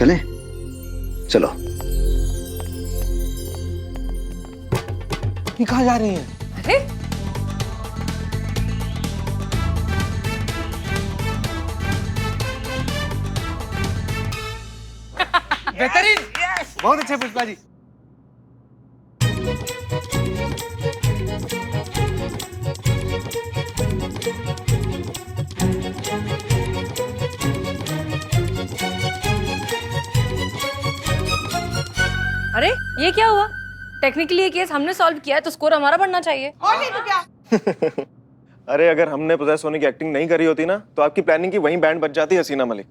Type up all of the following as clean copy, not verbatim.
चले, चलो। ये कहाँ जा रही हैं? अरे बेहतरीन, बहुत अच्छे पुष्पा जी। अरे ये क्या हुआ? टेक्निकली ये केस हमने सॉल्व किया है तो स्कोर हमारा बढ़ना चाहिए। और नहीं तो क्या। अरे अगर हमने पोजेस होने की एक्टिंग नहीं करी होती ना तो आपकी प्लानिंग की वहीं बैंड बज जाती हसीना मलिक।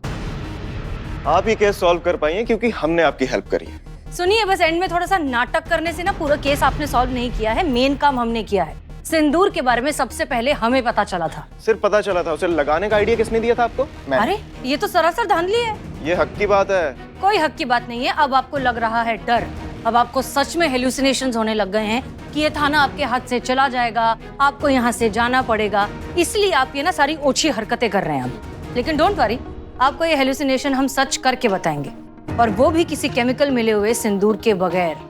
आप ये केस सॉल्व कर पाई हैं क्योंकि हमने आपकी हेल्प करी है। सुनिए, बस एंड में थोड़ा सा नाटक करने से ना पूरा केस आपने सॉल्व नहीं किया है। मेन काम हमने किया है। सिंदूर के बारे में सबसे पहले हमें पता चला था। सिर्फ पता चला था, उसे लगाने का आइडिया किसने दिया था आपको? अरे ये तो सरासर धांधली है। ये हक की बात है। कोई हक की बात नहीं है। अब आपको लग रहा है डर। अब आपको सच में हेलुसिनेशंस होने लग गए हैं कि ये थाना आपके हाथ से चला जाएगा, आपको यहाँ से जाना पड़ेगा। इसलिए आप ये ना सारी ओछी हरकतें कर रहे हैं अब। लेकिन डोंट वरी, आपको ये हेलुसिनेशन हम सच करके बताएंगे, और वो भी किसी केमिकल मिले हुए सिंदूर के बगैर।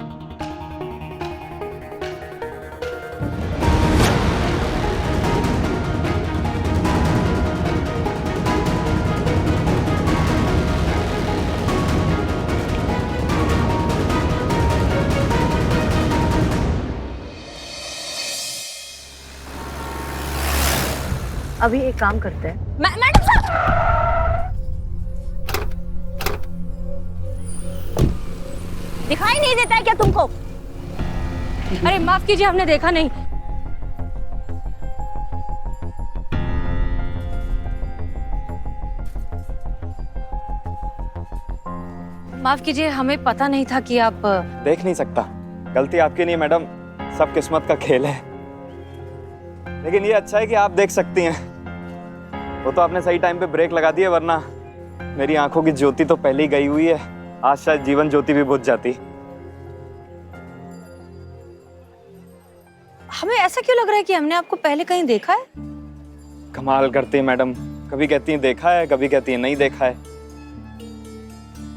अभी एक काम करते हैं। मैडम साहब, दिखाई नहीं देता है क्या तुमको? अरे माफ कीजिए, हमने देखा नहीं। माफ कीजिए, हमें पता नहीं था कि आप। देख नहीं सकता, गलती आपकी नहीं मैडम, सब किस्मत का खेल है। लेकिन ये अच्छा है कि आप देख सकती हैं। वो तो आपने सही टाइम पे ब्रेक लगा दिया, वरना मेरी आंखों की ज्योति तो पहले ही गई हुई है। आज शायद जीवन ज्योति भी बुझ जाती। हमें ऐसा क्यों लग रहा है कि हमने आपको पहले कहीं देखा है? कमाल करती है मैडम, कभी कहती हैं देखा है, कभी कहती हैं नहीं देखा है।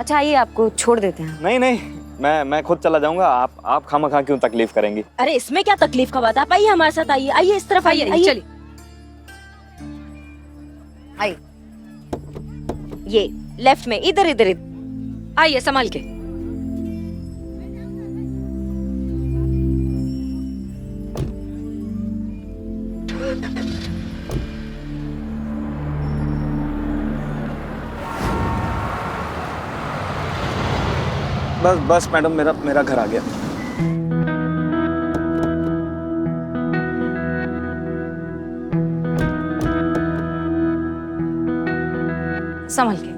अच्छा आइए, आपको छोड़ देते हैं। नहीं नहीं, मैं खुद चला जाऊंगा। आप खामखा क्यों तकलीफ करेंगी? अरे इसमें क्या तकलीफ का बात है? आप आइए हमारे साथ, आइए आइए, इस तरफ आइए, आइए। चलिए आइए, ये लेफ्ट में, इधर इधर इधर। आइए, संभाल के। बस बस मैडम, मेरा घर आ गया। संभल के।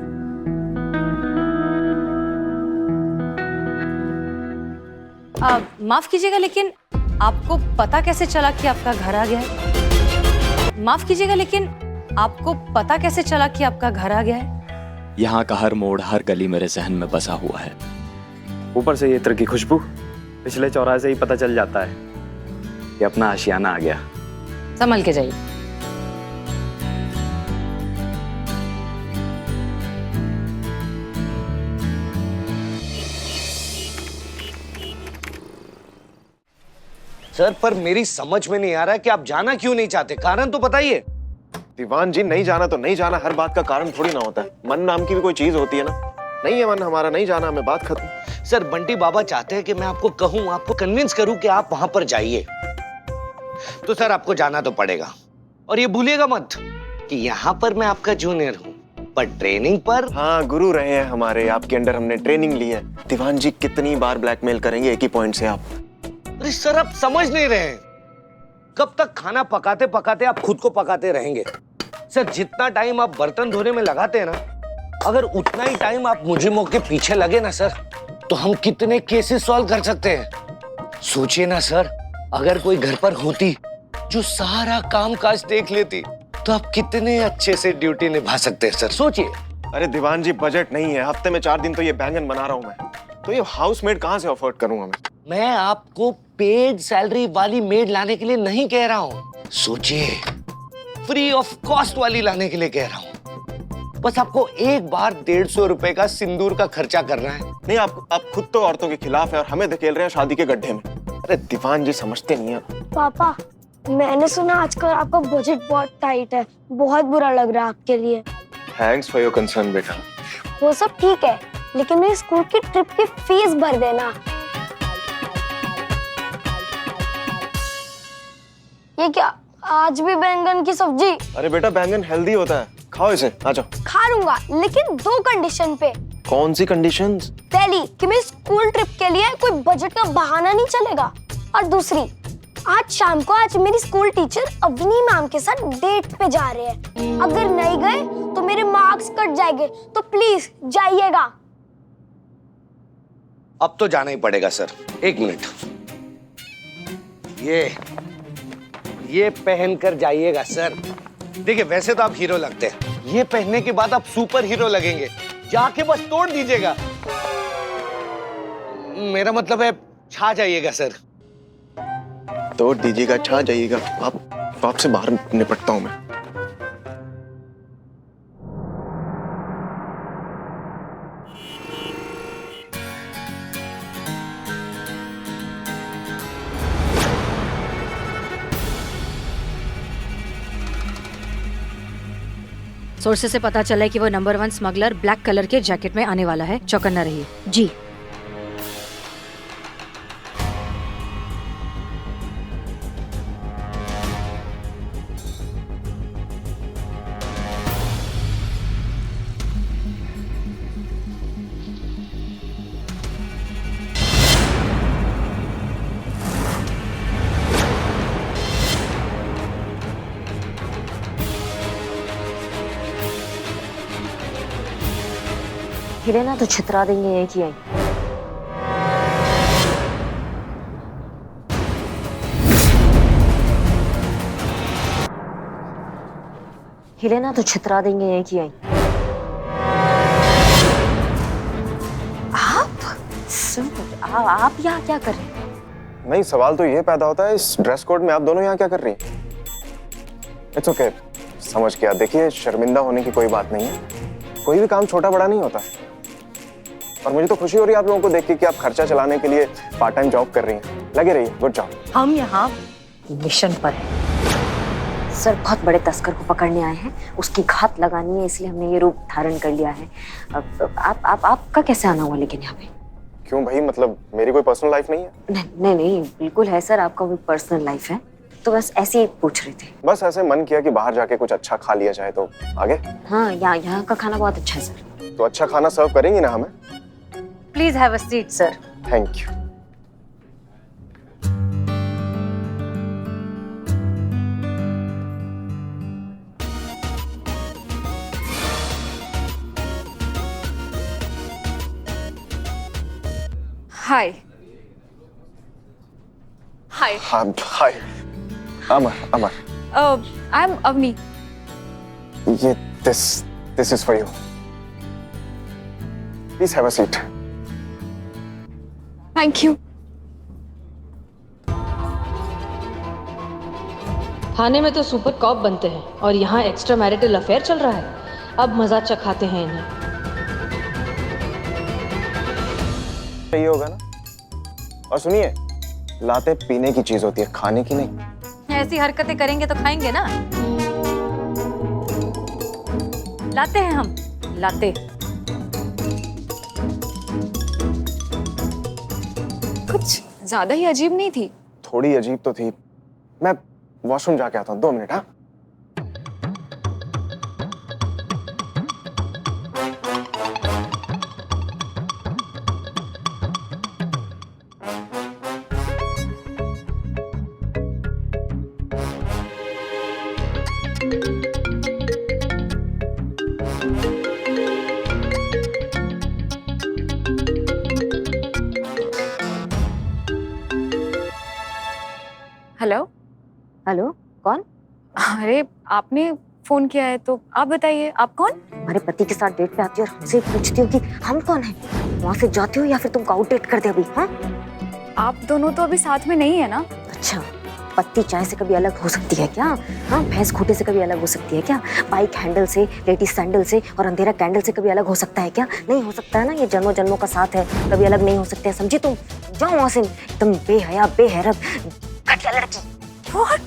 माफ कीजिएगा, लेकिन आपको पता कैसे चला कि आपका घर आ गया है? माफ कीजिएगा, लेकिन आपको पता कैसे चला कि आपका घर आ गया है? यहाँ का हर मोड़, हर गली मेरे जहन में बसा हुआ है। ऊपर से ये इत्र की खुशबू, पिछले चौराहे से ही पता चल जाता है कि अपना आशियाना आ गया। संभल के जाइए। सर, पर मेरी समझ में नहीं आ रहा कि आप जाना क्यों नहीं चाहते, कारण तो बताइए। दीवान जी, नहीं जाना तो नहीं जाना, हर बात का कारण थोड़ी ना होता है। मन नाम की भी कोई चीज होती है ना। नहीं है मन हमारा, नहीं जाना हमें, बात खत्म। सर, बंटी बाबा चाहते हैं कि मैं आपको कहूं, आपको कन्विंस करूं कि आप वहां पर जाइए। तो सर आपको जाना तो पड़ेगा, और ये भूलिएगा मत कि यहाँ पर मैं आपका जूनियर हूँ, पर ट्रेनिंग पर। हाँ, गुरु रहे हैं हमारे, आपके अंडर हमने ट्रेनिंग ली है। दीवान जी, कितनी बार ब्लैकमेल करेंगे एक ही पॉइंट से आप? अरे सर, आप समझ नहीं रहे हैं। कब तक खाना पकाते पकाते आप खुद को पकाते रहेंगे? सर, जितना टाइम आप बर्तन धोने में लगाते हैं ना, अगर उतना ही टाइम आप मुजरिमों के पीछे लगे ना सर, तो हम कितने केसेस सॉल्व कर सकते हैं। सोचिए ना सर, अगर कोई घर पर होती जो सारा काम काज देख लेती, तो आप कितने अच्छे से ड्यूटी निभा सकते हैं सर, सोचिए। अरे दीवान जी, बजट नहीं है, हफ्ते में 4 दिन तो ये बैंगन बना रहा हूँ मैं, तो ये हाउसमेड कहाँ से अफोर्ड करूंगा मैं? मैं आपको पेड सैलरी वाली मेड लाने के लिए नहीं कह रहा हूँ, सोचिए, फ्री ऑफ कॉस्ट वाली लाने के लिए कह रहा हूँ। बस आपको एक बार 150 रुपए का सिंदूर का खर्चा करना है। नहीं, आप खुद तो औरतों के खिलाफ है और हमें धकेल रहे हैं शादी के गड्ढे में। अरे दीवान जी समझते नहीं है। पापा, मैंने सुना आजकल आपका बजट बहुत टाइट है, बहुत बुरा लग रहा है आपके लिए। थैंक्स फॉर योर कंसर्न बेटा। वो सब ठीक है, लेकिन मेरी स्कूल की ट्रिप की फीस भर देना। ये क्या, आज भी बैंगन की सब्जी? अरे बेटा, बैंगन हेल्दी होता है, खाओ इसे, आ जाओ। खा लूंगा, लेकिन 2 कंडीशन पे। कौन सी कंडीशंस? पहली कि मेरी स्कूल ट्रिप के लिए कोई बजट का बहाना नहीं चलेगा, और दूसरी, आज शाम को मेरी स्कूल टीचर अवनी मैम के साथ डेट पे जा रहे हैं। अगर नहीं गए तो मेरे मार्क्स कट जाएंगे, तो प्लीज जाइएगा। अब तो जाना ही पड़ेगा सर। 1 मिनट, ये पहन कर जाइएगा सर। देखिए, वैसे तो आप हीरो लगते हैं, ये पहनने के बाद आप सुपर हीरो लगेंगे। जाके बस तोड़ दीजिएगा। मेरा मतलब है, छा जाइएगा सर। तोड़ दीजिएगा, छा जाइएगा। आपसे बाहर निपटता हूं मैं। सोर्सेस से पता चला है कि वो नंबर 1 स्मगलर ब्लैक कलर के जैकेट में आने वाला है। चौकन्ना रहिए। जी। हिले ना तो छितरा देंगे यहीं की यहीं। हिले ना तो छितरा देंगे यहीं की यहीं। आप यहाँ क्या कर रहे हैं? नहीं, सवाल तो ये पैदा होता है, इस ड्रेस कोड में आप दोनों यहाँ क्या कर रही हैं? इट्स ओके, समझ गया। देखिए, शर्मिंदा होने की कोई बात नहीं है। कोई भी काम छोटा बड़ा नहीं होता। और मुझे तो खुशी हो रही है आप लोगों को देख के कि आप खर्चा चलाने के लिए पार्ट टाइम जॉब कर रही हैं। लगे रहिए, गुड जॉब। हम यहाँ मिशन पर हैं। सर बहुत बड़े तस्कर को पकड़ने आए हैं, उसकी घात लगानी है, इसलिए हमने ये रूप धारण कर लिया है। आपका कैसे आना हुआ लेकिन यहाँ पे? क्यों भाई, मतलब मेरी कोई पर्सनल लाइफ नहीं है? नहीं, बिल्कुल है सर, आपका भी पर्सनल लाइफ है। तो बस ऐसे ही पूछ रहे थे। बस ऐसे मन किया कि बाहर जाके कुछ अच्छा खा लिया जाए, तो आगे। हाँ, यहाँ का खाना बहुत अच्छा है सर। तो अच्छा खाना सर्व करेंगी ना हमें? Please have a seat sir. Thank you. Hi. Hi. Hi. Amar. I am Avni. ये this is for you. Please have a seat. Thank you. थाने में तो सुपर कॉप बनते हैं और यहाँ एक्स्ट्रा मैरिटल अफेयर चल रहा है। अब मजा चखाते हैं इन्हें। सही होगा ना? और सुनिए, लाते पीने की चीज होती है, खाने की नहीं। ऐसी हरकतें करेंगे तो खाएंगे ना। लाते हैं हम, लाते। कुछ ज्यादा ही अजीब नहीं थी? थोड़ी अजीब तो थी। मैं वॉशरूम जाके आता हूँ, 2 मिनट। हाँ, हेलो। हेलो, कौन? अरे आपने फोन किया है तो आप बताइए, आप कौन? हमारे पति के साथ डेट पे आती हो और हमसे पूछती हो कि हम कौन हैं? वहाँ से जाती हो या फिर तुमको आउट डेट कर दे अभी? हाँ, आप दोनों तो अभी साथ में नहीं है ना? अच्छा, पत्ती चाय से कभी अलग हो सकती है क्या? हाँ, भैंस खूंटे से कभी अलग हो सकती है क्या? बाइक हैंडल से, लेडीज सैंडल से और अंधेरा कैंडल से कभी अलग हो सकता है क्या? नहीं हो सकता है ना। ये जन्मों जन्मों का साथ है, कभी अलग नहीं हो सकते हैं, समझी तुम? जाओ वहां से, एकदम बेहया बेहरब घटिया लड़की। What?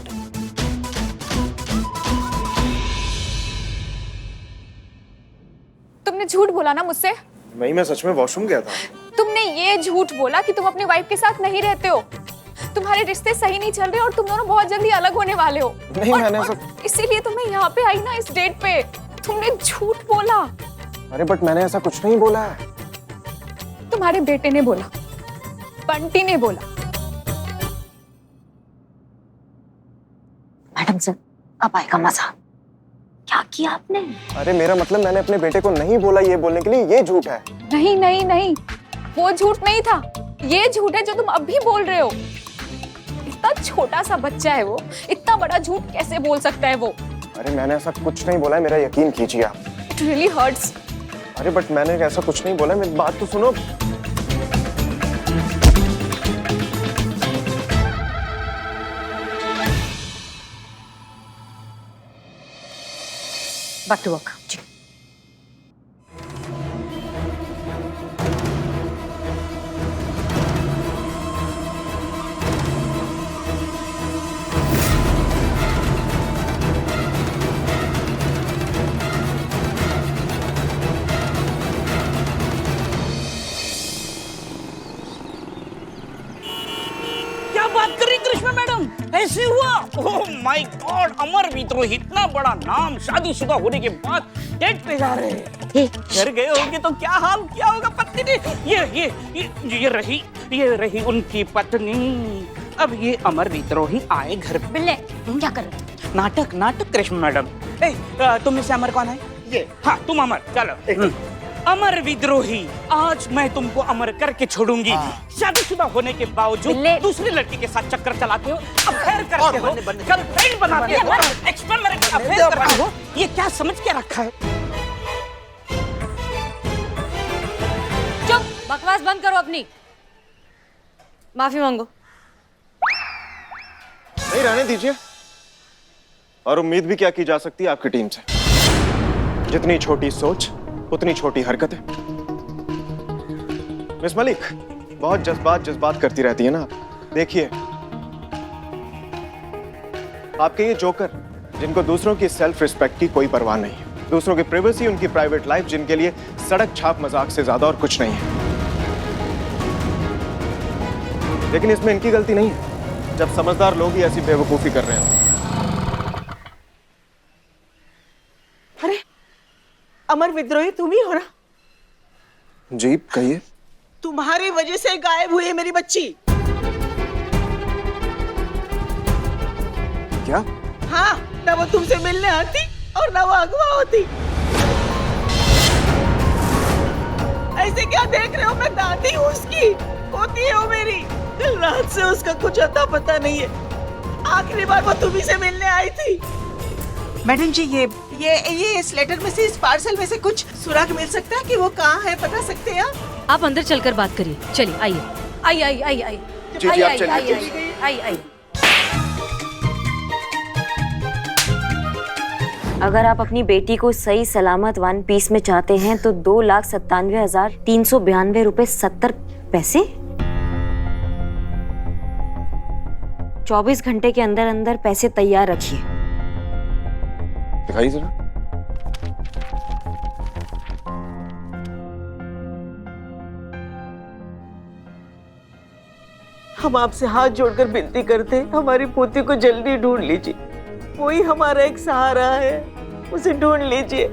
तुमने झूठ बोला ना मुझसे। नहीं, मैं सच में वॉशरूम गया था। तुमने ये झूठ बोला कि तुम अपनी वाइफ के साथ नहीं रहते हो, तुम्हारे रिश्ते सही नहीं चल रहे और तुम दोनों बहुत जल्दी अलग होने वाले हो। नहीं, मैंने ऐसा। इसीलिए तुम्हें यहाँ पे आई ना इस डेट पे। तुमने झूठ बोला। अरे बट मैंने ऐसा कुछ नहीं बोला है। तुम्हारे बेटे ने बोला, बंटी ने बोला। मैडम सर, अब आएगा मजा। क्या किया आपने? अरे मेरा मतलब मैंने अपने बेटे को नहीं बोला ये बोलने के लिए, ये झूठ है। नहीं नहीं नहीं, वो झूठ नहीं था, ये झूठ है जो तुम अब भी बोल रहे हो। इतना छोटा सा बच्चा है वो, इतना बड़ा झूठ कैसे बोल सकता है वो? अरे मैंने ऐसा कुछ नहीं बोला है, मेरा यकीन कीजिए आप। It really hurts. अरे बट मैंने ऐसा कुछ नहीं बोला, मेरी बात तो सुनो। Back to work. जी। क्या बात कर रही कृष्णा मैडम, ऐसे हुआ? ओह माय गॉड, अमर विद्रोही इतना बड़ा नाम, शादीशुदा होने के बाद डेट पे जा रहे हैं। घर गए होंगे तो क्या हाल किया होगा पत्नी ने। ये रही उनकी पत्नी। अब ये अमर विद्रोही आए घर पे। बिल्ले, क्या कर रहे हो? नाटक कृष्ण मैडम। तुम में से अमर कौन है? ये। हाँ तुम अमर, चलो। अमर विद्रोही, आज मैं तुमको अमर करके छोड़ूंगी। शादीशुदा होने के बावजूद दूसरी लड़की के साथ चक्कर चलाते हो, अफेयर करते हो, गर्लफ्रेंड बनाते हो, एक्स्ट्रा मैरिटल अफेयर करते हो। ये क्या समझ के रखा है? चुप, बकवास बंद करो अपनी। माफी मांगो। नहीं, रहने दीजिए। और उम्मीद भी क्या की जा सकती है आपकी टीम से? जितनी छोटी सोच उतनी छोटी हरकतें। मिस मलिक, बहुत जज्बात करती रहती है ना आप। देखिए, आपके ये जोकर, जिनको दूसरों की सेल्फ रिस्पेक्ट की कोई परवाह नहीं है, दूसरों की प्राइवेसी, उनकी प्राइवेट लाइफ, जिनके लिए सड़क छाप मजाक से ज्यादा और कुछ नहीं है। लेकिन इसमें इनकी गलती नहीं है जब समझदार लोग ही ऐसी बेवकूफी कर रहे हैं। अरे अमर विद्रोही तुम ही हो ना? जी कहिए। तुम्हारी वजह से गायब हुई है मेरी बच्ची। क्या? हाँ, ना वो तुमसे मिलने आती और ना वो अगवा होती। ऐसे क्या देख रहे हो? मैं दादी हूँ उसकी, होती है वो मेरी। कल रात से उसका कुछ अता पता नहीं है। आखिरी बार वो तुम्ही से मिलने आई थी। मैडम जी, ये इस लेटर में से, इस पार्सल में से कुछ सुराग मिल सकता है कि वो कहाँ है? बता सकते हैं आप अंदर चलकर बात करिए। चलिए, आइए। आइए। जी, आप चलिए। आइए। अगर आप अपनी बेटी को सही सलामत वन पीस में चाहते हैं तो 2,97,392 रुपए 70 पैसे 24 घंटे के अंदर अंदर पैसे तैयार रखिए। दिखाइए जरा। हम आपसे हाथ जोड़कर विनती करते हैं, हमारी पोती को जल्दी ढूंढ लीजिए। वही हमारा एक सहारा है, उसे ढूंढ लीजिए।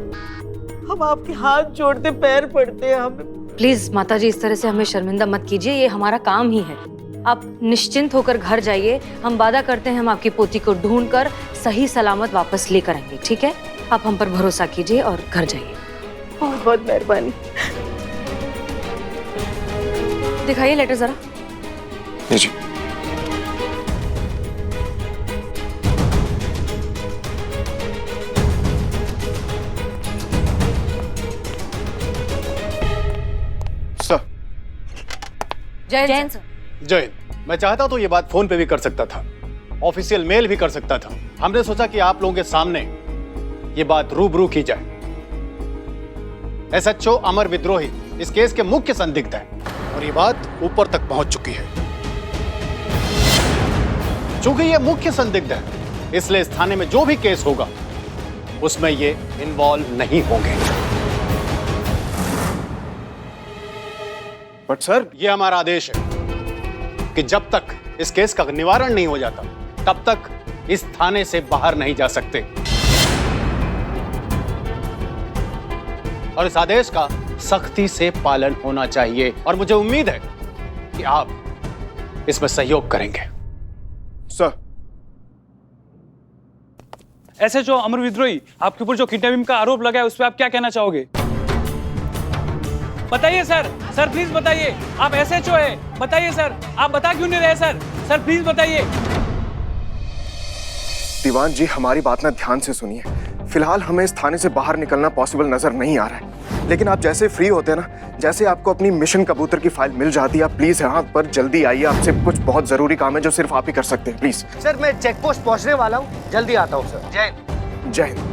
हम आपके हाथ जोड़ते पैर पड़ते हैं। हमें प्लीज माताजी, इस तरह से हमें शर्मिंदा मत कीजिए, ये हमारा काम ही है। आप निश्चिंत होकर घर जाइए। हम वादा करते हैं हम आपकी पोती को ढूंढकर सही सलामत वापस लेकर आएंगे, ठीक है? आप हम पर भरोसा कीजिए और घर जाइए। बहुत बहुत मेहरबानी। दिखाइए लेटर जरा। जी। सर। जय सर। जय, मैं चाहता तो ये बात फोन पे भी कर सकता था, ऑफिशियल मेल भी कर सकता था। हमने सोचा कि आप लोगों के सामने ये बात रूबरू की जाए। एसएचओ अमर विद्रोही इस केस के मुख्य संदिग्ध हैं और ये बात ऊपर तक पहुंच चुकी है। चूंकि ये मुख्य संदिग्ध है, इसलिए इस थाने में जो भी केस होगा उसमें ये इन्वॉल्व नहीं होंगे। बट सर, ये हमारा आदेश है कि जब तक इस केस का निवारण नहीं हो जाता तब तक इस थाने से बाहर नहीं जा सकते और इस आदेश का सख्ती से पालन होना चाहिए और मुझे उम्मीद है कि आप इसमें सहयोग करेंगे। सर। एसएचओ अमर विद्रोही, आपके ऊपर जो किडनैपिंग का आरोप लगा है उस पर आप क्या कहना चाहोगे? बताइए सर, सर प्लीज बताइए। आप एसएचओ है, बताइए सर, आप बता क्यों नहीं रहे सर? सर प्लीज बताइए। दीवान जी, हमारी बात ना ध्यान से सुनिए। फिलहाल हमें इस थाने से बाहर निकलना पॉसिबल नजर नहीं आ रहा है, लेकिन आप जैसे फ्री होते हैं ना, जैसे आपको अपनी मिशन कबूतर की फाइल मिल जाती है, आप प्लीज यहाँ पर जल्दी आइए। आपसे कुछ बहुत जरूरी काम है जो सिर्फ आप ही कर सकते हैं। प्लीज सर, मैं चेक पोस्ट पहुंचने वाला हूँ, जल्दी आता हूँ सर। जय हिंद। जय हिंद।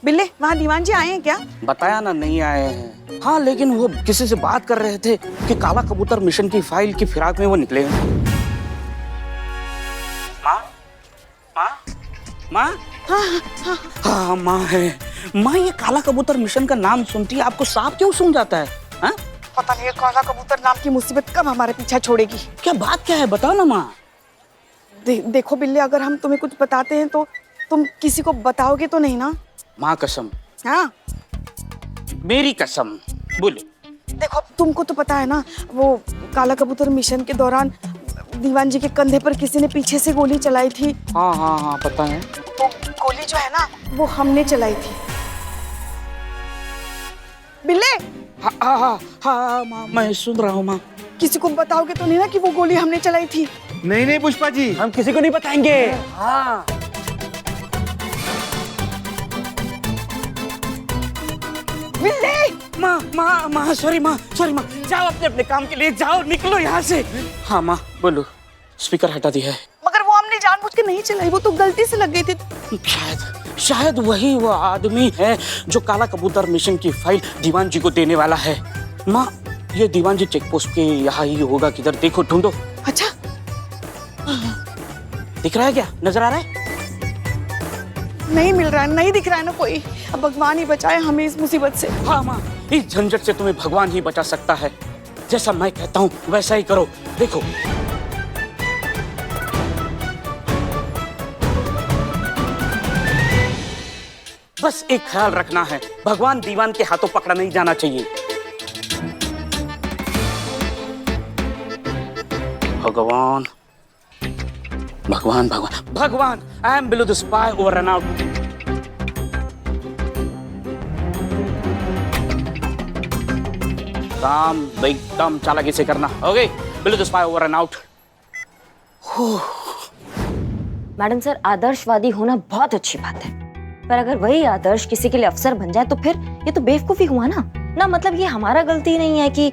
बिल्ले, वहाँ दीवान जी आए हैं क्या? बताया ना नहीं आए हैं। हाँ, लेकिन वो किसी से बात कर रहे थे कि काला कबूतर मिशन की फाइल की फिराक में वो निकले हैं। माँ, माँ, माँ, हाँ माँ है। माँ, ये काला कबूतर मिशन का नाम सुनती है आपको सांप क्यों सूंघ जाता है? हाँ? पता नहीं ये काला कबूतर नाम की मुसीबत कब हमारे पीछा छोड़ेगी। क्या बात क्या है, बताओ ना माँ। देखो बिल्ले, अगर हम तुम्हें कुछ बताते हैं तो तुम किसी को बताओगे तो नहीं ना? माँ कसम। हाँ, मेरी कसम, बोलो। देखो तुमको तो पता है ना, वो काला कबूतर मिशन के दौरान दीवान जी के कंधे पर किसी ने पीछे से गोली चलाई थी। हाँ हाँ हाँ, पता है। वो गोली जो है ना, वो हमने चलाई थी। बिल्ले, हाँ हाँ हाँ हाँ माँ, मैं सुन रहा हूँ माँ। किसी को बताओगे तो नहीं ना कि वो गोली हमने चलाई थी? नहीं नहीं पुष्पा जी, हम किसी को नहीं बताएंगे। हाँ। माँ, सॉरी माँ, जाओ अपने अपने काम के लिए जाओ, निकलो यहाँ से। हाँ माँ, बोलो। स्पीकर हटा दिया है। मगर वो हमने जानबूझ के नहीं चलाई, वो तो गलती से लग गई थी। शायद वही वो आदमी है जो काला कबूतर मिशन की फाइल दीवान जी को देने वाला है। माँ, ये दीवान जी चेक पोस्ट के यहाँ ही होगा, किधर देखो, ढूंढो। अच्छा, दिख रहा है क्या? नजर आ रहा है? नहीं मिल रहा है, नहीं दिख रहा है ना कोई। अब भगवान ही बचाए हमें इस मुसीबत से। हाँ माँ, इस झंझट से तुम्हें भगवान ही बचा सकता है। जैसा मैं कहता हूँ वैसा ही करो। देखो, बस एक ख्याल रखना है, भगवान दीवान के हाथों पकड़ा नहीं जाना चाहिए। भगवान भगवान भगवान भगवान, I am below the spy over and out. काम एकदम चालाकी से करना। Okay, below the spy over and out. Madam sir, आदर्शवादी होना बहुत अच्छी बात है, पर अगर वही आदर्श किसी के लिए अफसर बन जाए तो फिर ये तो बेवकूफी हुआ ना। मतलब ये हमारा गलती नहीं है कि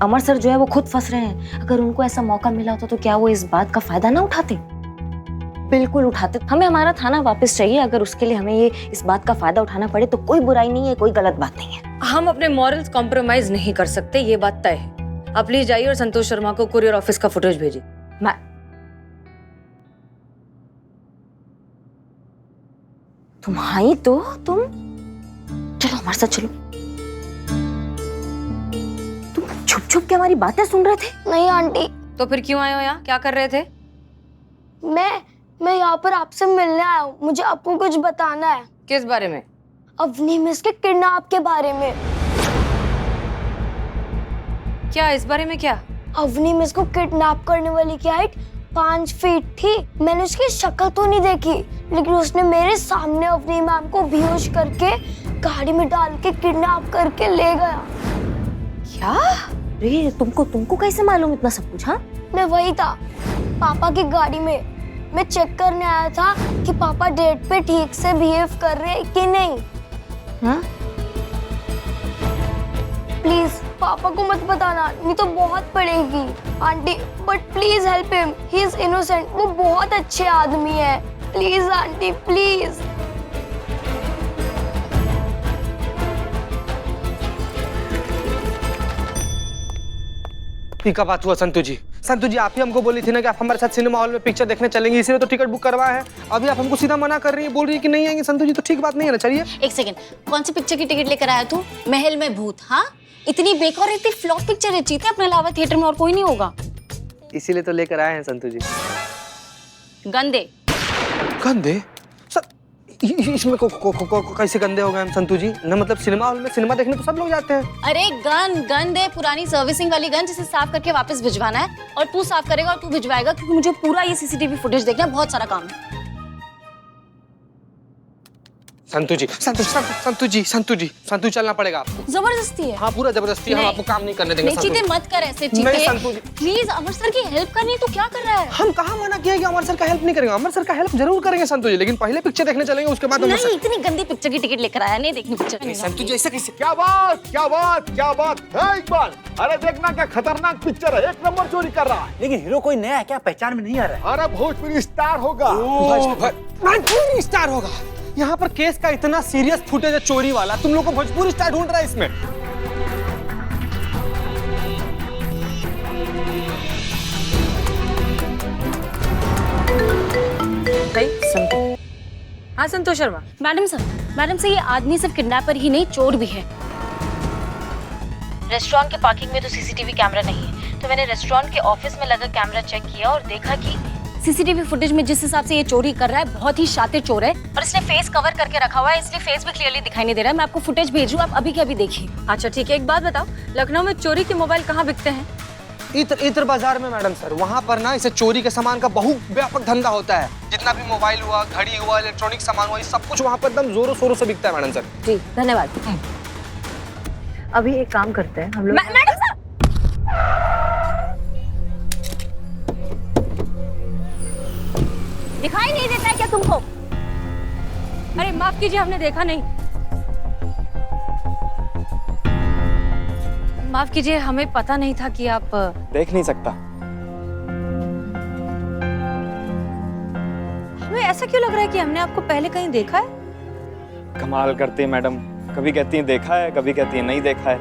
अमर सर जो है वो खुद फंस रहे हैं। अगर उनको ऐसा मौका मिला होता तो क्या वो इस बात का फायदा ना उठाते? बिल्कुल उठाते। हमें हमारा थाना वापस चाहिए। अगर उसके लिए हमें ये इस बात का फायदा उठाना पड़े तो कोई बुराई नहीं है, कोई गलत बात नहीं है। हम अपने मॉरल्स कॉम्प्रोमाइज नहीं कर सकते, ये बात तय है। आप प्लीज जाइए और संतोष शर्मा को कुरियर ऑफिस का फुटेज भेजिए। तुम आई तो तुम चलो हमारे साथ चलो। तुम छुप छुप के हमारी बातें सुन रहे थे? नहीं आंटी। तो फिर क्यों आए हो यहाँ? क्या कर रहे थे? मैं यहाँ पर आपसे मिलने आया हूँ। मुझे आपको कुछ बताना है। किस बारे में? अवनी मिस के किडनैप के बारे में। क्या इस बारे में? क्या अवनी मिस को किडनैप करने वाली की हाइट 5 फीट थी। मैंने उसकी शक्ल तो नहीं देखी, लेकिन उसने मेरे सामने अवनी मैम को बेहोश करके गाड़ी में डाल के किडनैप करके ले गया। क्या? अरे तुमको कैसे मालूम इतना सब कुछ? हाँ, मैं वही था, पापा की गाड़ी में। मैं चेक करने आया था कि पापा डेट पे ठीक से बिहेव कर रहे कि नहीं। हाँ? प्लीज पापा को मत बताना, नहीं तो बहुत पड़ेगी। Aunty but please help him, he is innocent, वो बहुत अच्छे आदमी है। Please aunty please. का बात हुआ संतु जी? संतु जी आप ही हमको बोली थी ना कि आप हमारे साथ सिनेमा हॉल में पिक्चर देखने चलेंगे, इसीलिए तो टिकट बुक करवाया है। अभी आप हमको सीधा मना कर रही है, बोल रही है कि नहीं आएंगे। संतु जी तो ठीक बात नहीं है ना। चलिए एक सेकंड, कौन सी पिक्चर की टिकट लेकर आया तू? महल में भूत? हाँ, इतनी बेकार इतनी फ्लॉप पिक्चर है, जीते अपने अलावा थिएटर में और कोई नहीं होगा। इसीलिए तो लेकर आए हैं संतु जी। गंदे गंदे इसमें कैसे गंदे हो गए हम संतु जी? ना मतलब सिनेमा हॉल में सिनेमा देखने तो सब लोग जाते हैं। अरे गंद है, पुरानी सर्विसिंग वाली गन, जिसे साफ करके वापस भिजवाना है। और तू साफ करेगा और तू भिजवाएगा, क्योंकि मुझे पूरा ये सीसीटीवी फुटेज देखना है, बहुत सारा काम है। संतु चलना पड़ेगा आपको। जबरदस्ती है? हाँ पूरा जबरदस्ती है, हम आपको काम नहीं करने देंगे। नहीं चीते मत कर ऐसे चीते। प्लीज अमर सर की हेल्प करनी है, तू क्या कर रहा है? हम कहाँ मना किया कि अमर सर का हेल्प नहीं करेंगे? अमर सर का हेल्प जरूर करेंगे संतु जी, लेकिन पहले पिक्चर देखने चलेंगे, उसके बाद नहीं। इतनी गंदी पिक्चर की टिकट लेकर आया, नहीं देखनी पिक्चर। संतु जी ऐसा कैसे? क्या बात है इकबाल? अरे देखना क्या खतरनाक पिक्चर है, एक नंबर चोरी कर रहा है। लेकिन हीरो कोई नया है क्या? पहचान में नहीं आ रहा है। अरे भोजपुरी स्टार होगा। भोजपुरी स्टार होगा? यहाँ पर केस का इतना सीरियस फुटेज है चोरी वाला, तुम लोग को भोजपुरी स्टार ढूंढ रहा है इसमें? हाँ संतोष शर्मा। मैडम से ये आदमी सिर्फ किडनैपर ही नहीं, चोर भी है। रेस्टोरेंट के पार्किंग में तो सीसीटीवी कैमरा नहीं है, तो मैंने रेस्टोरेंट के ऑफिस में लगा कैमरा चेक किया और देखा कि सीसीटीवी फुटेज में जिस हिसाब से ये चोरी कर रहा है, बहुत ही शातिर चोर है। और इसने फेस कवर करके रखा हुआ है, इसलिए फेस भी क्लियरली दिखाई नहीं दे रहा है। मैं आपको फुटेज भेजूं, आप अभी के अभी देखिए। अच्छा ठीक है, एक बात बताओ, लखनऊ में चोरी के मोबाइल कहाँ बिकते हैं? इत्र बाजार में मैडम सर। वहाँ पर ना इसे चोरी के सामान का बहुत व्यापक धंधा होता है। जितना भी मोबाइल हुआ, घड़ी हुआ, इलेक्ट्रॉनिक सामान हुआ, सब कुछ वहाँ पर एकदम जोरों शोरों से बिकता है मैडम सर। जी धन्यवाद। अभी एक काम करते हैं हम लोग। मैडम साहब दिखाई नहीं देता है क्या तुमको? अरे माफ कीजिए, हमने देखा नहीं। माफ कीजिए, हमें पता नहीं था कि आप देख नहीं सकता। हमें ऐसा क्यों लग रहा है कि हमने आपको पहले कहीं देखा है? कमाल करती है मैडम, कभी कहती हैं देखा है, कभी कहती हैं नहीं देखा है।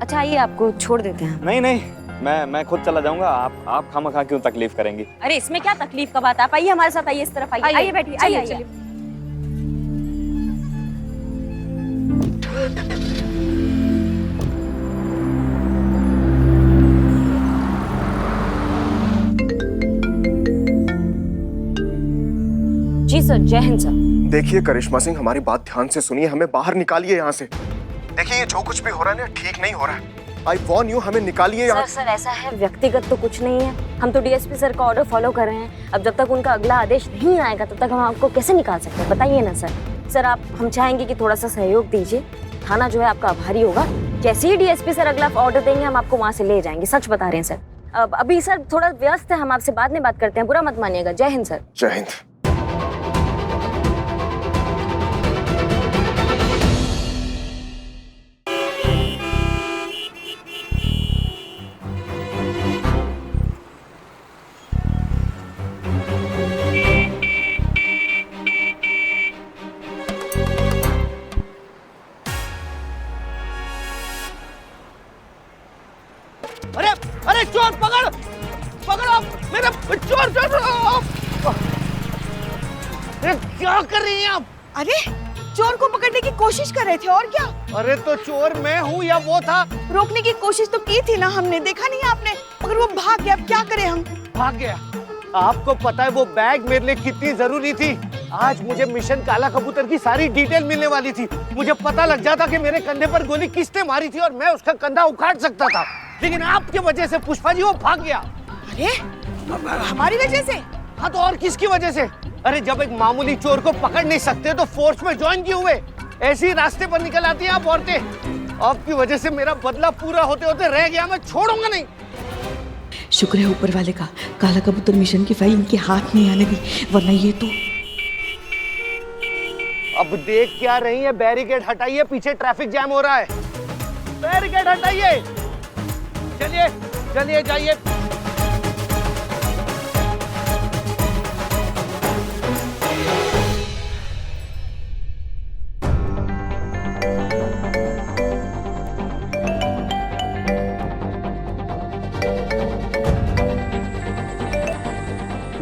अच्छा आइए, आपको छोड़ देते हैं। नहीं, मैं खुद चला जाऊंगा। आप खामखा क्यों तकलीफ करेंगी? अरे इसमें क्या तकलीफ का बात? आप आइए हमारे साथ, आइए इस तरफ आइए। आइए बैठिए, आइए। जी सर, जय हिंद सर। देखिए करिश्मा सिंह, हमारी बात ध्यान से सुनिए, हमें बाहर निकालिए यहाँ से। देखिए ये जो कुछ भी हो रहा है ना, ठीक नहीं हो रहा है। आई वॉर्न यू, हमें निकालिए यहाँ। सर ऐसा है, व्यक्तिगत तो कुछ नहीं है, हम तो डीएसपी सर का ऑर्डर फॉलो कर रहे हैं। अब जब तक उनका अगला आदेश नहीं आएगा तब तक हम आपको कैसे निकाल सकते हैं, बताइए ना सर। आप हम चाहेंगे कि थोड़ा सा सहयोग दीजिए, थाना जो है आपका आभारी होगा। जैसे ही डीएसपी सर अगला ऑर्डर देंगे, हम आपको वहाँ से ले जाएंगे, सच बता रहे हैं सर। अब अभी सर थोड़ा व्यस्त है, हम आपसे बाद में बात करते हैं, बुरा मत मानिएगा। जय हिंद सर। जय हिंद। अरे चोर पकड़ो मेरा चोर। क्या कर रही हैं आप? अरे चोर को पकड़ने की कोशिश कर रहे थे, और क्या? अरे तो चोर मैं हूँ या वो था? रोकने की कोशिश तो की थी ना हमने, देखा नहीं आपने? मगर वो भाग गया, अब क्या करें हम? भाग गया? आपको पता है वो बैग मेरे लिए कितनी जरूरी थी? आज मुझे मिशन काला कबूतर की सारी डिटेल मिलने वाली थी। मुझे पता लग जाता कि मेरे कंधे पर गोली किसने मारी थी और मैं उसका कंधा उखाड़ सकता था, लेकिन आपकी वजह से पुष्पा जी वो भाग गया। अरे हमारी वजह से? हाँ तो और किसकी वजह से? अरे जब एक मामूली चोर को पकड़ नहीं सकते तो फोर्स में ज्वाइन क्यों हुए? ऐसे ही रास्ते पर निकल आती हैं आप औरतें। आपकी वजह से मेरा बदला पूरा होते होते रह गया, मैं छोड़ूंगा नहीं। शुक्र है ऊपर वाले का, काला कबूतर मिशन की फाइल इनके हाथ नहीं आने दी, वरना ये तो। अब देख क्या रही है? बैरिकेड हटाइए, पीछे ट्रैफिक जैम हो रहा है। बैरिकेड हटाइए। चलिए चलिए जाइए।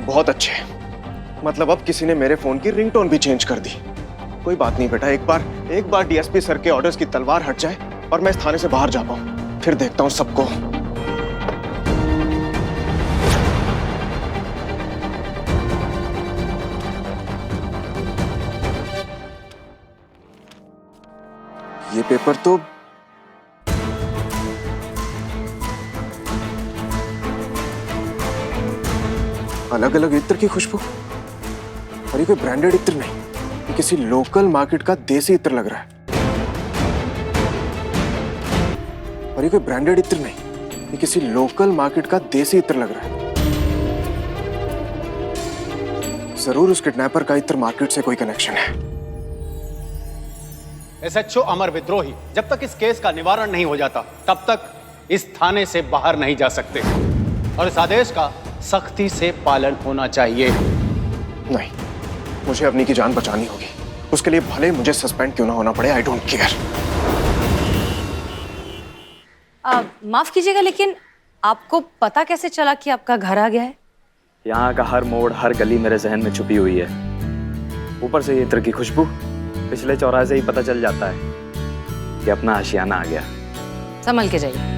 बहुत अच्छे, मतलब अब किसी ने मेरे फोन की रिंगटोन भी चेंज कर दी। कोई बात नहीं बेटा, एक बार डीएसपी सर के ऑर्डर्स की तलवार हट जाए और मैं इस थाने से बाहर जा पाऊं, फिर देखता हूं सबको। ये पेपर तो अलग अलग इत्र की खुशबू, और ये कोई ब्रांडेड इत्र नहीं, ये किसी लोकल मार्केट का देसी इत्र लग रहा है। और ये कोई ब्रांडेड इत्र नहीं, ये किसी लोकल मार्केट का देसी इत्र लग रहा है। जरूर उस किडनैपर का इत्र मार्केट से कोई कनेक्शन है। एसएचओ अमर विद्रोही जब तक इस केस का निवारण नहीं हो जाता तब तक इस थाने से बाहर नहीं जा सकते, और इस आदेश का सख्ती से पालन होना चाहिए। नहीं, मुझे अपनी की जान बचानी होगी, उसके लिए भले मुझे सस्पेंड क्यों ना होना पड़े, आई डोंट केयर। माफ कीजिएगा, लेकिन आपको पता कैसे चला कि आपका घर आ गया है? यहाँ का हर मोड़, हर गली मेरे जहन में छुपी हुई है। ऊपर से ये इत्र की खुशबू, पिछले चौराहे से ही पता चल जाता है कि अपना आशियाना आ गया। संभल के जाइए।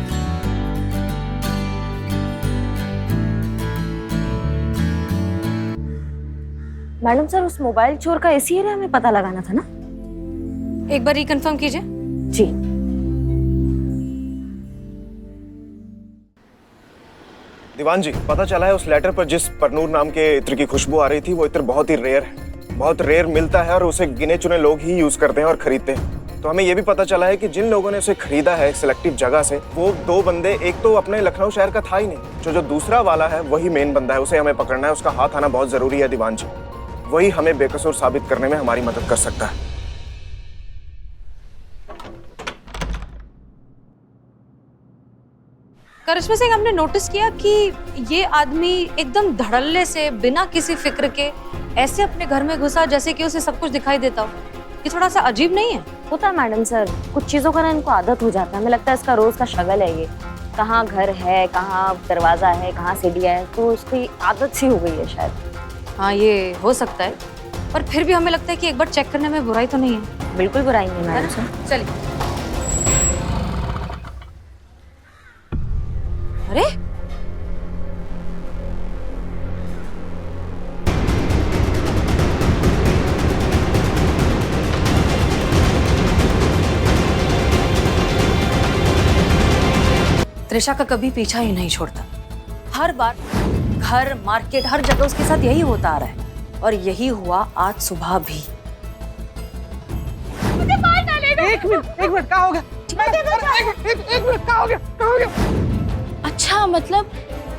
मैडम सर, उस मोबाइल चोर का इसी एरिया में पता लगाना था ना? एक बार रिकन्फर्म कीजिए। जी। दीवान जी, पता चला है उस लेटर पर जिस परनूर नाम के इत्र की खुशबू आ रही थी, वो इत्र बहुत ही रेयर है, बहुत रेयर मिलता है और उसे गिने चुने लोग ही यूज करते हैं और खरीदते हैं। तो हमें यह भी पता चला है कि जिन लोगों ने उसे खरीदा है सिलेक्टिव जगह से, वो 2 बंदे, एक तो अपने लखनऊ शहर का था ही नहीं, जो दूसरा वाला है वही मेन बंदा है, उसे हमें पकड़ना है, उसका हाथ आना बहुत जरूरी है दीवान जी। वही हमें बेकसूर साबित करने में हमारी मदद कर सकता है। करिश्मा सिंह, हमने नोटिस किया कि ये आदमी एकदम धड़ल्ले से, बिना किसी फिक्र के ऐसे अपने घर में घुसा जैसे कि उसे सब कुछ दिखाई देता हो। ये थोड़ा सा अजीब नहीं है? होता है मैडम सर, कुछ चीजों का ना इनको आदत हो जाता है। हमें लगता है इसका रोज का शगल है, ये कहाँ घर है, कहाँ दरवाजा है, कहाँ सीढ़ियाँ है, तो उसकी आदत सी हो गई है शायद। हाँ, ये हो सकता है, पर फिर भी हमें लगता है कि एक बार चेक करने में बुराई तो नहीं है। बिल्कुल बुराई नहीं है मैडम सर। चलिए। अरे त्रिशा का कभी पीछा ही नहीं छोड़ता। हर बार घर, मार्केट, हर जगह उसके साथ यही होता आ रहा है, और यही हुआ आज सुबह भी। मुझे मार डालेगा। एक मिनट, क्या हो गया? एक मिनट, क्या हो गया? अच्छा, मतलब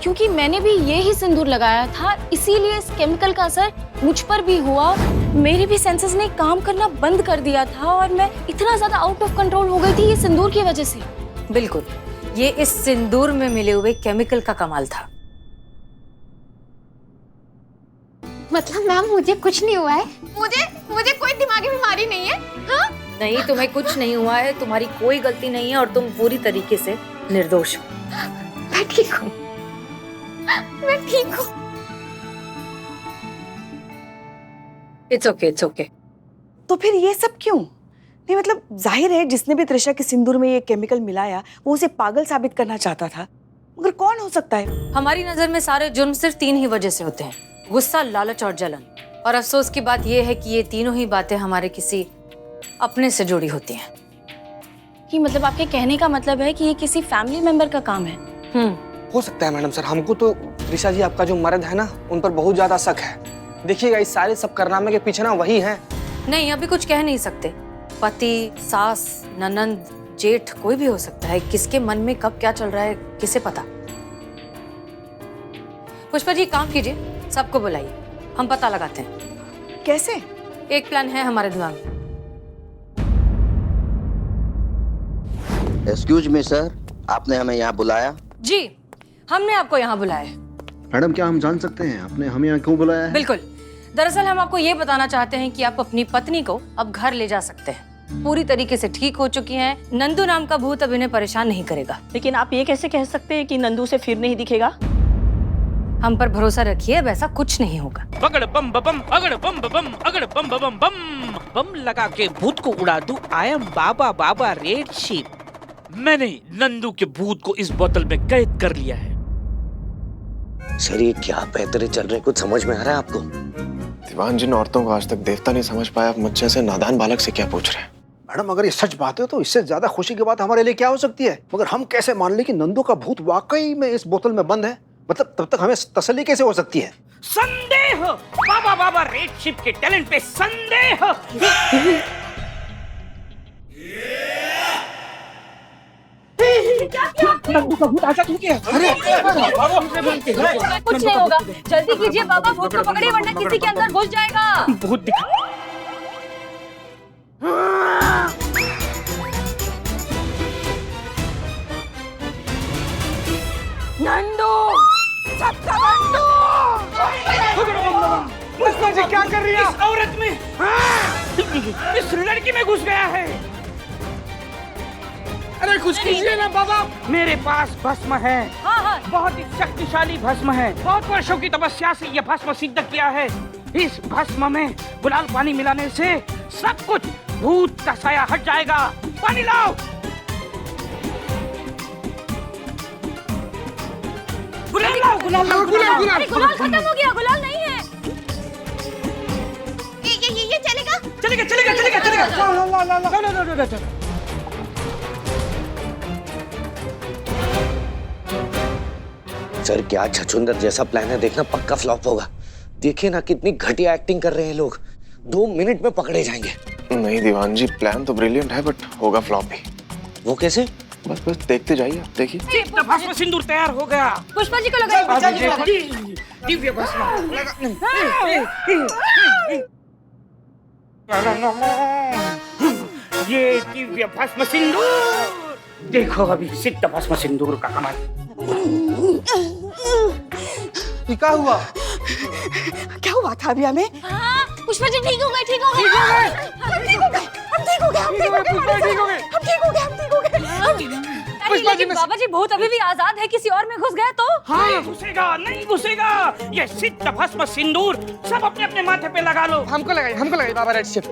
क्योंकि मैंने भी ये ही सिंदूर लगाया था, इसीलिए इस केमिकल का असर मुझ पर भी हुआ। मेरे भी सेंसेस ने काम करना बंद कर दिया था और मैं इतना ज्यादा आउट ऑफ कंट्रोल हो गई थी ये सिंदूर की वजह से। बिल्कुल, ये इस सिंदूर में मिले हुए केमिकल का कमाल था। मतलब मैम, मुझे कुछ नहीं हुआ है? मुझे कोई दिमागी बीमारी नहीं है? हाँ? नहीं, तुम्हें कुछ नहीं हुआ है, तुम्हारी कोई गलती नहीं है और तुम पूरी तरीके से निर्दोष हो। मैं ठीक हूँ, मैं ठीक हूँ। It's okay. तो फिर ये सब क्यों? नहीं मतलब जाहिर है जिसने भी त्रिशा के सिंदूर में ये केमिकल मिलाया वो उसे पागल साबित करना चाहता था, मगर कौन हो सकता है? हमारी नजर में सारे जुर्म सिर्फ 3 ही वजह से होते हैं: गुस्सा, लालच और जलन। और अफसोस की बात यह है कि ये तीनों ही बातें हमारे किसी अपने से जुड़ी होती हैं। कि मतलब आपके कहने का मतलब है कि ये किसी फैमिली मेंबर का काम है? हो सकता है मैडम सर, हमको तो त्रिशा जी आपका जो मर्द है ना, उन पर बहुत ज्यादा शक है। देखिएगा इस सारे सब कारनामे के पीछे ना वही है। नहीं, अभी कुछ कह नहीं सकते। पति, सास, ननंद, जेठ, कोई भी हो सकता है। किसके मन में कब क्या चल रहा है किसे पता। पुष्पा जी, काम कीजिए, सबको बुलाइए, हम पता लगाते हैं। कैसे? एक प्लान है हमारे दिमाग में। एक्सक्यूज मी सर, आपने हमें यहाँ बुलाया? जी, हमने आपको यहाँ बुलाया है। मैडम, क्या हम जान सकते हैं आपने हमें यहाँ क्यों बुलाया है? बिल्कुल। दरअसल हम आपको ये बताना चाहते हैं कि आप अपनी पत्नी को अब घर ले जा सकते हैं। पूरी तरीके से ठीक हो चुकी हैं। नंदू नाम का भूत अब इन्हें परेशान नहीं करेगा। लेकिन आप ये कैसे कह सकते हैं कि नंदू से फिर नहीं दिखेगा? हम पर भरोसा रखिए, वैसा कुछ नहीं होगा। अगड़ बम बम अगड़ बम बम अगड़ बम बम बम बम लगा के भूत को उड़ा दूं। I am Baba Baba red ship. मैंने नंदू के भूत को इस बोतल में कैद कर लिया है। सर ये क्या बेहतरी चल रहे, कुछ समझ में आ रहा है आपको? दीवान, जिन औरतों को आज तक देवता नहीं समझ पाया, आप मुझसे से नादान बालक से क्या पूछ रहे हैं? मैडम, अगर ये सच बात है तो इससे ज्यादा खुशी की बात हमारे लिए क्या हो सकती है? मगर हम कैसे मान लें कि नंदू का भूत वाकई में इस बोतल में बंद है? मतलब तब तक हमें तसल्ली कैसे हो सकती है? संदेह, बाबा बाबा रेड शिप के टैलेंट पे संदेह। नंदू का भूत आजा, तू क्या? कुछ नहीं होगा, जल्दी कीजिए बाबा, भूत को पकड़िए वरना किसी के अंदर घुस जाएगा। भूत दिखा। नंदू, सबका नंदू! पुष्पा जी क्या कर रही है? इस औरत में, इस लड़की में घुस गया है। अरे कुछ कीजिए ना बाबा। मेरे पास भस्म है। हाँ। बहुत ही शक्तिशाली भस्म है। बहुत वर्षों की तपस्या से यह भस्म सिद्ध किया है। इस भस्म में गुलाल पानी मिलाने से सब कुछ भूत का साया हट जाएगा। पानी लाओ। गुलाल लाओ, गुलाल लाओ, अरे गुलाल खत्म हो गया, गुलाल नहीं है। ये चलेगा? चलेगा चलेगा चलेगा चलेगा। ला। सर क्या छछूंदर जैसा प्लान है, देखना पक्का फ्लॉप होगा। देखिए ना कितनी घटिया एक्टिंग कर रहे हैं लोग। 2 मिनट में पकड़े जाएंगे। नहीं दीवान जी, प्लान तो ब्रिलियंट है बट होगा फ्लॉप भी। वो कैसे? बस देखते जाइए, आप देखिए। भस्म सिंदूर तैयार हो गया। पुष्पा जी को लगा दिव्य भस्म। ये दिव्य भस्म सिंदूर देखो, अभी सिद्ध भस्म सिंदूर का कमाल। क्या हुआ? क्या हुआ था अभी हमें? पुष्पा जी ठीक हो गए, ठीक हो गए। लेकिन बाबा जी भूत अभी भी आजाद है, किसी और में घुस गया तो? हाँ घुसेगा, नहीं घुसेगा। ये सिद्ध भस्म सिंदूर सब अपने अपने माथे पे लगा लो। हमको लगाइए बाबा रेड शिप।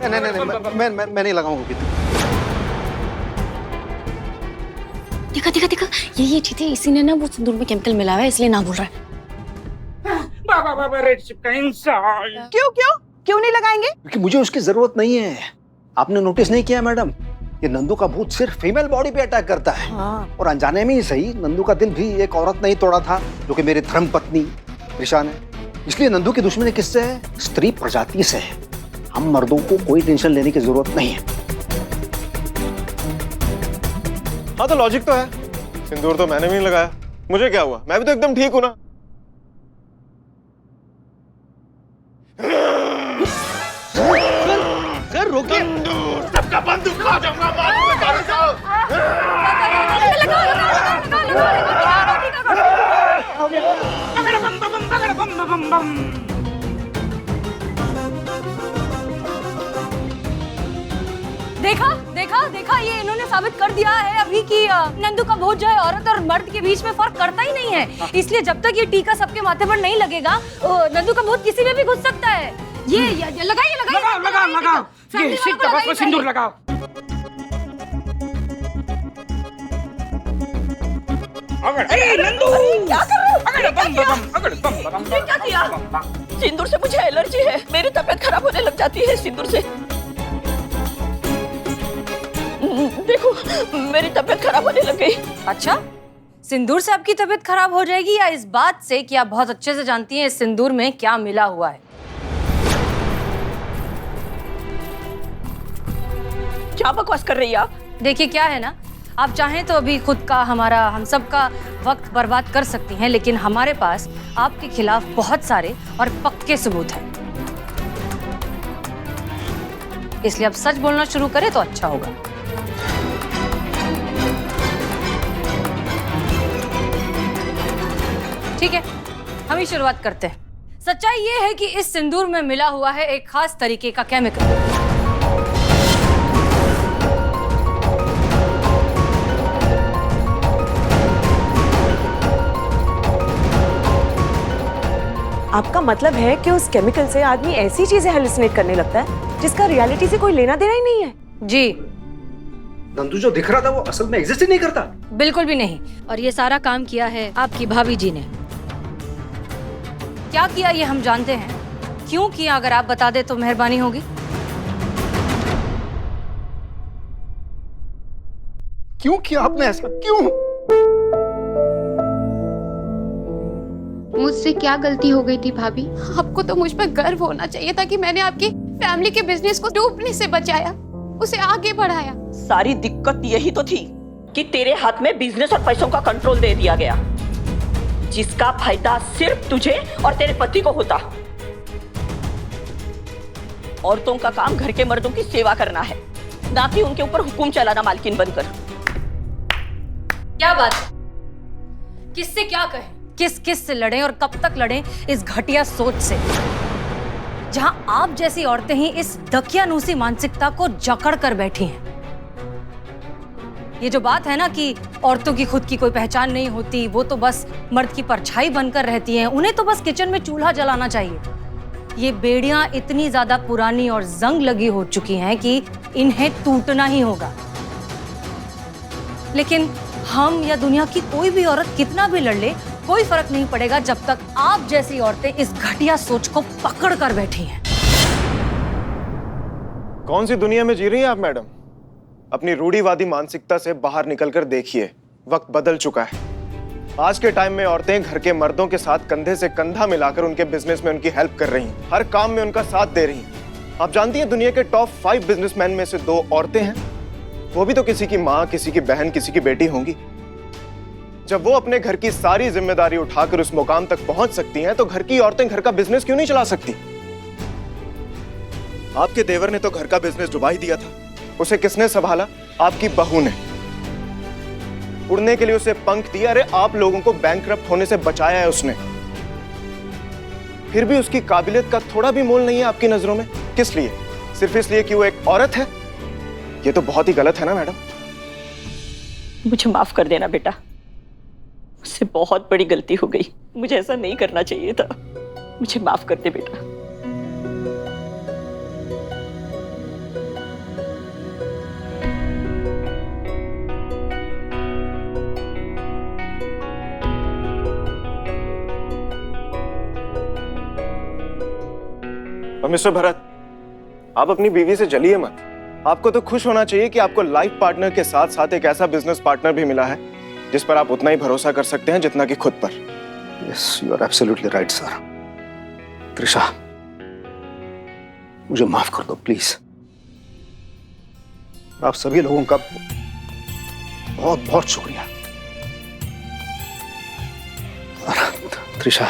नहीं, मैं नहीं लगाऊंगा। देखा ये ठीक है, इसी ने ना वो सिंदूर में केमिकल मिला है इसलिए ना बोल रहा है। बाबा रेड शिप का इंसान। क्यों नहीं लगाएंगे? क्योंकि मुझे उसकी जरूरत नहीं है। आपने नोटिस नहीं किया मैडम, ये नंदू का भूत सिर्फ फीमेल बॉडी पे अटैक करता है। और अनजाने में ही सही, नंदू का दिल भी एक औरत नहीं तोड़ा था, जो कि मेरी धर्म पत्नी ऋषा ने। इसलिए नंदू की दुश्मनी किससे है? स्त्री प्रजाति से है। हम मर्दों को कोई टेंशन लेने की जरूरत नहीं है। हाँ तो लॉजिक तो है। सिंदूर तो मैंने भी नहीं लगाया, मुझे क्या हुआ? मैं भी तो एकदम ठीक हूं ना। सर रोकिए। सबका बंदूक खा जाऊंगा, देखा ये इन्होंने साबित कर दिया है अभी कि नंदू का भूत जो है औरत और मर्द के बीच में फर्क करता ही नहीं है। इसलिए जब तक ये टीका सबके माथे पर नहीं लगेगा, नंदू का भूत किसी में भी घुस सकता है। ये लगाओ। ये सिद्ध भस्म सिंदूर लगाओ। नंदू क्या कर रहे हो? क्या किया? सिंदूर से मुझे एलर्जी है, मेरी तबीयत खराब होने लग जाती है सिंदूर से। देखो मेरी तबीयत खराब होने लग गई। अच्छा, सिंदूर से आपकी तबीयत खराब हो जाएगी या इस बात से कि आप बहुत अच्छे से जानती हैं इस सिंदूर में क्या मिला हुआ है? क्या बकवास कर रही है आप? देखिए क्या है ना, आप चाहें तो अभी खुद का, हमारा, हम सब का वक्त बर्बाद कर सकती हैं, लेकिन हमारे पास आपके खिलाफ बहुत सारे और पक्के सबूत हैं। इसलिए अब सच बोलना शुरू करें तो अच्छा होगा। ठीक है, हम ही शुरुआत करते हैं। सच्चाई ये है कि इस सिंदूर में मिला हुआ है एक खास तरीके का केमिकल। आपका मतलब है कि उस केमिकल से आदमी ऐसी चीजें हेलुसिनेट करने लगता है जिसका रियलिटी से कोई लेना देना ही नहीं है? जी। नंदू जो दिख रहा था वो असल में एग्जिस्ट ही नहीं करता। बिल्कुल भी नहीं। और ये सारा काम किया है आपकी भाभी जी ने। क्या किया ये हम जानते हैं, क्यों किया अगर आप बता दे तो मेहरबानी होगी। क्यों किया आपने ऐसा, क्यों? मुझसे क्या गलती हो गई थी भाभी? आपको तो मुझ पर गर्व होना चाहिए था कि मैंने आपकी फैमिली के बिजनेस को डूबने से बचाया, उसे आगे बढ़ाया। सारी दिक्कत यही तो थी कि तेरे हाथ में बिजनेस और पैसों का कंट्रोल दे दिया गया, जिसका फायदा सिर्फ तुझे और तेरे पति को होता। औरतों का काम घर के मर्दों की सेवा करना है, ना कि उनके ऊपर हुक्म चलाना मालकिन बनकर। क्या बात है? किससे क्या कहें, किस किस से लड़ें और कब तक लड़ें इस घटिया सोच से, जहां आप जैसी औरतें ही इस दकियानूसी मानसिकता को जकड़ कर बैठी हैं। ये जो बात है ना कि औरतों की खुद की कोई पहचान नहीं होती, वो तो बस मर्द की परछाई बनकर रहती हैं, उन्हें तो बस किचन में चूल्हा जलाना चाहिए। ये बेड़ियां इतनी ज्यादा पुरानी और जंग लगी हो चुकी हैं कि इन्हें टूटना ही होगा। लेकिन हम या दुनिया की कोई भी औरत कितना भी लड़ ले, कोई फर्क नहीं पड़ेगा जब तक आप जैसी औरतें इस घटिया सोच को पकड़ कर बैठी हैं। कौन सी दुनिया में जी रही हैं आप मैडम? अपनी रूढ़िवादी मानसिकता से बाहर निकलकर देखिए, वक्त बदल चुका है। आज के टाइम में औरतें घर के मर्दों के साथ कंधे से कंधा मिलाकर उनके बिजनेस में उनकी हेल्प कर रही हैं, हर काम में उनका साथ दे रही हैं। आप जानती हैं दुनिया के टॉप 5 बिजनेसमैन में से 2 औरतें हैं, वो भी तो किसी की माँ, किसी की बहन, किसी की बेटी होंगी। जब वो अपने घर की सारी जिम्मेदारी उठाकर उस मुकाम तक पहुंच सकती हैं, तो घर की औरतें घर का बिजनेस क्यों नहीं चला सकती? आपके देवर ने तो घर का बिजनेस डुबा ही दिया था। उसे किसने संभाला? आपकी बहू ने। उड़ने के लिए उसे पंख दिया। अरे आप लोगों को बैंकरप्ट होने से बचाया है उसने। फिर भी उसकी काबिलियत का थोड़ा भी मोल नहीं है आपकी नजरों में। किस लिए? सिर्फ इसलिए कि वो एक औरत है? ये तो बहुत ही गलत है ना मैडम। मुझे माफ कर देना बेटा, मुझसे बहुत बड़ी गलती हो गई। मुझे ऐसा नहीं करना चाहिए था। मुझे माफ कर दे बेटा। मिस्टर भरत, आप अपनी बीवी से जलिए मत। आपको तो खुश होना चाहिए कि आपको लाइफ पार्टनर के साथ साथ एक ऐसा बिजनेस पार्टनर भी मिला है जिस पर आप उतना ही भरोसा कर सकते हैं जितना कि खुद पर। Yes, you are absolutely right sir. Trisha, मुझे माफ कर दो प्लीज। आप सभी लोगों का बहुत बहुत शुक्रिया। त्रिशा,